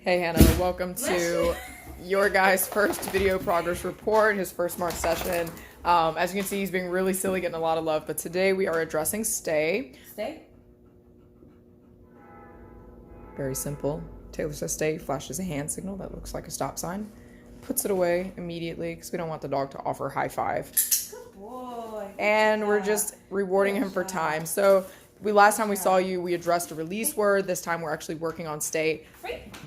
Hey Hannah, welcome to your guy's first video progress report, his first S.M.A.R.T session. As you can see, he's being really silly, getting a lot of love, but today we are addressing stay. Stay? Very simple. Taylor says stay, flashes a hand signal that looks like a stop sign, puts it away immediately because we don't want the dog to offer high five. Good boy. And we're just rewarding him for time. So last time we saw you, we addressed a release word. This time we're actually working on stay.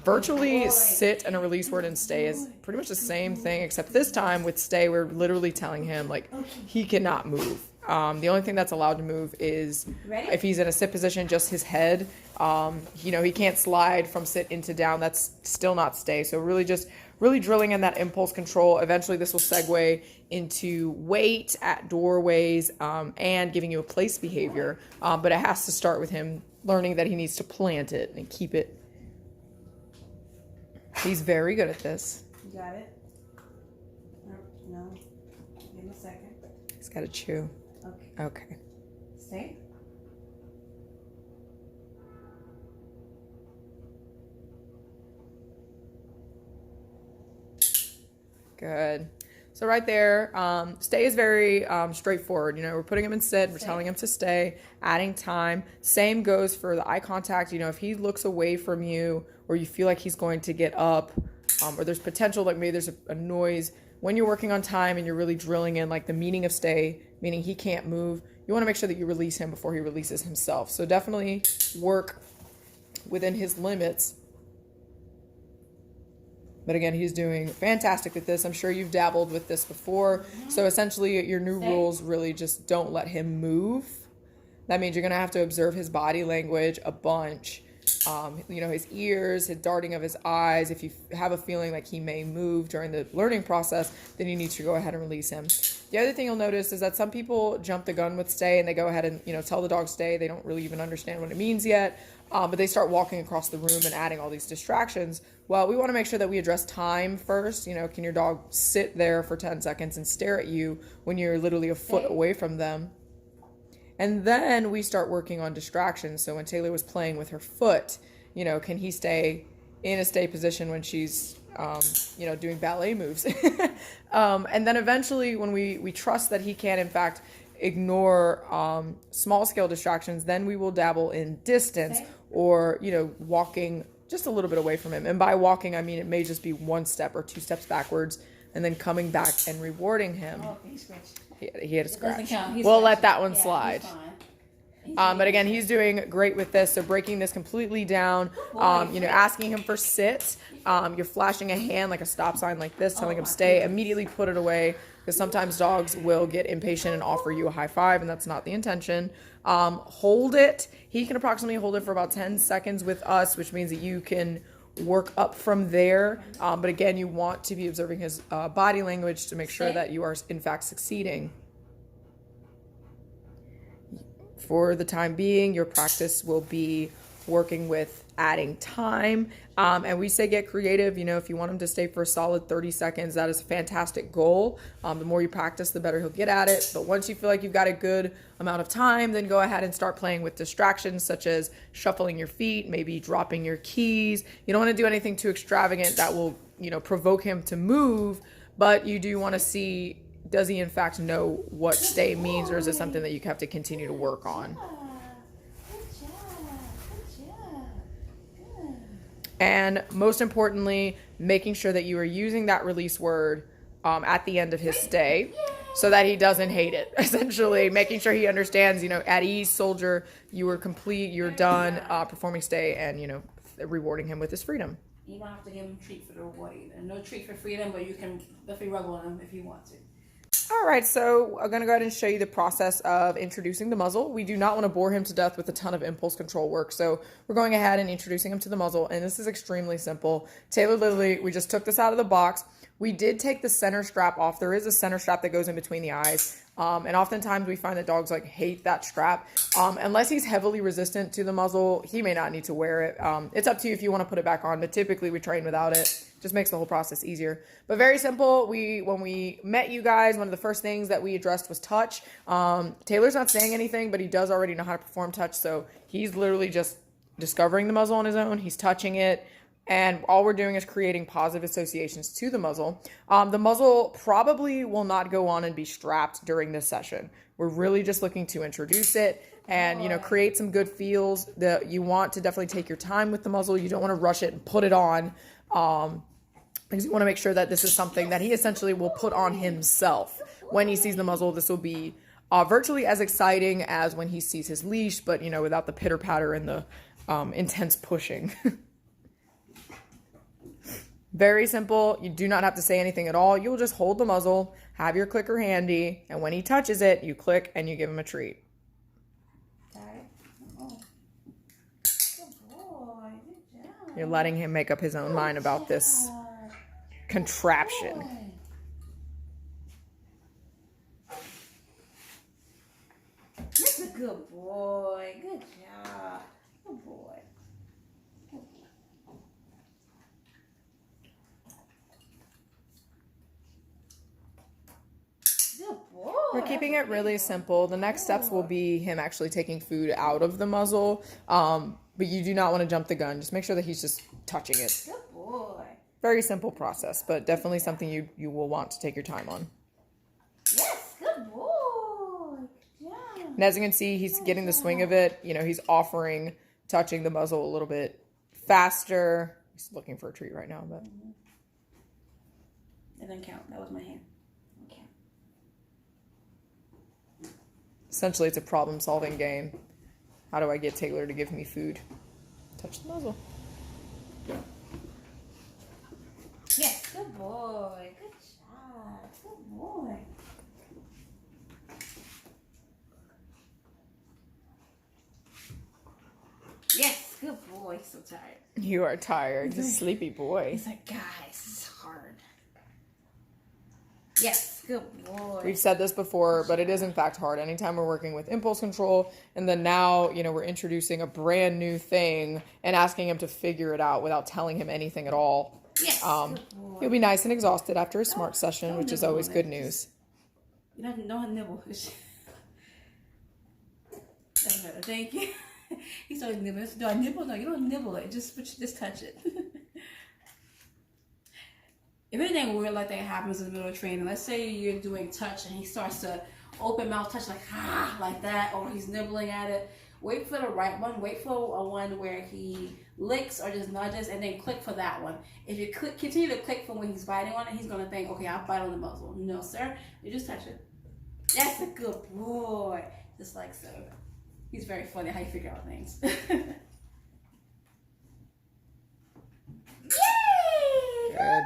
Virtually sit and a release word and stay is pretty much the same thing, except this time with stay, we're literally telling him like he cannot move. The only thing that's allowed to move is if he's in a sit position, just his head. He can't slide from sit into down. That's still not stay. So really drilling in that impulse control. Eventually this will segue into wait at doorways and giving you a place behavior. But it has to start with him learning that he needs to plant it and keep it. He's very good at this. You got it? No. Give him a second. He's got to chew. Okay. Stay. Good. So right there, stay is very straightforward. We're putting him in sit, we're telling him to stay, adding time. Same goes for the eye contact. If he looks away from you or you feel like he's going to get up or there's potential, like maybe there's a noise, when you're working on time and you're really drilling in like the meaning of stay, meaning he can't move, you want to make sure that you release him before he releases himself. So definitely work within his limits. But again, he's doing fantastic with this. I'm sure you've dabbled with this before. So essentially your new rules really just don't let him move. That means you're going to have to observe his body language a bunch. His ears, his darting of his eyes. If you have a feeling like he may move during the learning process, then you need to go ahead and release him. The other thing you'll notice is that some people jump the gun with stay and they go ahead and, tell the dog stay. They don't really even understand what it means yet. But they start walking across the room and adding all these distractions. Well, we want to make sure that we address time first. Can your dog sit there for 10 seconds and stare at you when you're literally a foot away from them? And then we start working on distractions. So when Taylor was playing with her foot, can he stay in a stay position when she's, doing ballet moves? And then eventually when we trust that he can, in fact, ignore small scale distractions, then we will dabble in distance or, walking just a little bit away from him. And by walking, I mean it may just be 1 step or 2 steps backwards and then coming back and rewarding him. Oh, he scratched. He had a scratch. We'll let that one slide. But again, he's doing great with this. So breaking this completely down, asking him for sit. You're flashing a hand like a stop sign like this, telling him stay, immediately put it away. Because sometimes dogs will get impatient and offer you a high five, and that's not the intention. Hold it. He can approximately hold it for about 10 seconds with us, which means that you can work up from there. But again, you want to be observing his body language to make sure that you are in fact succeeding. For the time being, your practice will be working with adding time. And we say get creative. If you want him to stay for a solid 30 seconds, that is a fantastic goal. The more you practice, the better he'll get at it. But once you feel like you've got a good amount of time, then go ahead and start playing with distractions such as shuffling your feet, maybe dropping your keys. You don't want to do anything too extravagant that will, provoke him to move. But you do want to see, does he in fact know what stay means, or is it something that you have to continue to work on? And most importantly, making sure that you are using that release word at the end of his stay so that he doesn't hate it. Essentially, making sure he understands, at ease, soldier, you were complete, you're done performing stay, and, rewarding him with his freedom. You don't have to give him a treat for the reward either. No treat for freedom, but you can definitely rub on him if you want to. All right, so I'm going to go ahead and show you the process of introducing the muzzle. We do not want to bore him to death with a ton of impulse control work, so we're going ahead and introducing him to the muzzle, and this is extremely simple. Taylor literally, we just took this out of the box. We did take the center strap off. There is a center strap that goes in between the eyes, and oftentimes we find that dogs hate that strap. Unless he's heavily resistant to the muzzle, he may not need to wear it. It's up to you if you want to put it back on, but typically we train without it. Just makes the whole process easier. But very simple. When we met you guys, one of the first things that we addressed was touch. Taylor's not saying anything, but he does already know how to perform touch. So he's literally just discovering the muzzle on his own. He's touching it. And all we're doing is creating positive associations to the muzzle. The muzzle probably will not go on and be strapped during this session. We're really just looking to introduce it and, you know, create some good feels. That you want to definitely take your time with the muzzle. You don't want to rush it and put it on, because you want to make sure that this is something that he essentially will put on himself. When he sees the muzzle, this will be virtually as exciting as when he sees his leash, but, you know, without the pitter patter and the intense pushing. Very simple. You do not have to say anything at all. You'll just hold the muzzle, have your clicker handy, and when he touches it, you click and you give him a treat. Good boy. Good job. You're letting him make up his own mind about this contraption. That's a good boy. Good job. Good boy. We're keeping it really simple. The next steps will be him actually taking food out of the muzzle. But you do not want to jump the gun. Just make sure that he's just touching it. Good boy. Very simple process, but definitely something you will want to take your time on. Yes, good boy. Yeah. And as you can see, he's getting the swing of it. You know, he's offering touching the muzzle a little bit faster. He's looking for a treat right now, but. It doesn't count. That was my hand. Okay. Essentially, it's a problem-solving game. How do I get Taylor to give me food? Touch the muzzle. Yes, good boy. Good job. Good boy. Yes, good boy. So tired. You are tired. He's a sleepy boy. He's like, guys, this is hard. Yes, good boy. We've said this before, but it is in fact hard. Anytime we're working with impulse control, and then now, you know, we're introducing a brand new thing and asking him to figure it out without telling him anything at all. Yes, He'll be nice and exhausted after a S.M.A.R.T session, which is always good news. You don't nibble. That's better. Thank you. He started nibbling. Do I nibble? No, you don't nibble it. Just touch it. If anything weird like that happens in the middle of training, let's say you're doing touch and he starts to open mouth touch like that, or he's nibbling at it, wait for the right one. Wait for a one where he licks or just nudges, and then click for that one. If you continue to click for when he's biting on it, he's going to think, okay, I'll bite on the muzzle. No, sir. You just touch it. That's a good boy. Just like so. He's very funny how you figure out things. Yay! Good.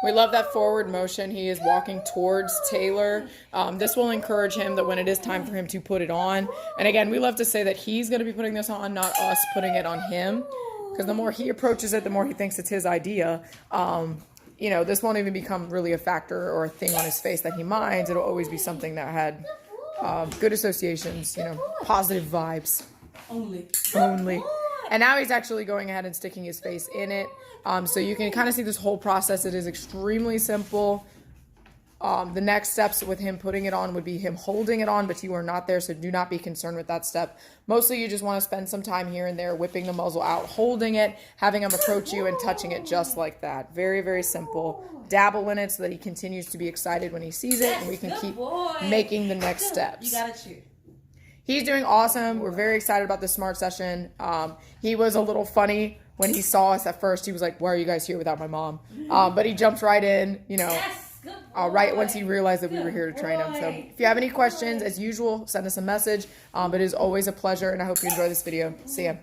We love that forward motion. He is walking towards Taylor. This will encourage him that when it is time for him to put it on. And again, we love to say that he's going to be putting this on, not us putting it on him. Because the more he approaches it, the more he thinks it's his idea. You know, this won't even become really a factor or a thing on his face that he minds. It'll always be something that had good associations, you know, positive vibes. Only. And now he's actually going ahead and sticking his face in it. So you can kind of see this whole process. It is extremely simple. The next steps with him putting it on would be him holding it on, but you are not there, so do not be concerned with that step. Mostly you just want to spend some time here and there whipping the muzzle out, holding it, having him approach you, and touching it just like that. Very, very simple. Dabble in it so that he continues to be excited when he sees it, and we can keep making the next steps. You gotta chew. He's doing awesome. We're very excited about this S.M.A.R.T session. He was a little funny when he saw us at first. He was like, why are you guys here without my mom? But he jumped right in, you know, right once he realized that we were here to train him. So if you have any questions, as usual, send us a message. It is always a pleasure, and I hope you enjoy this video. See ya.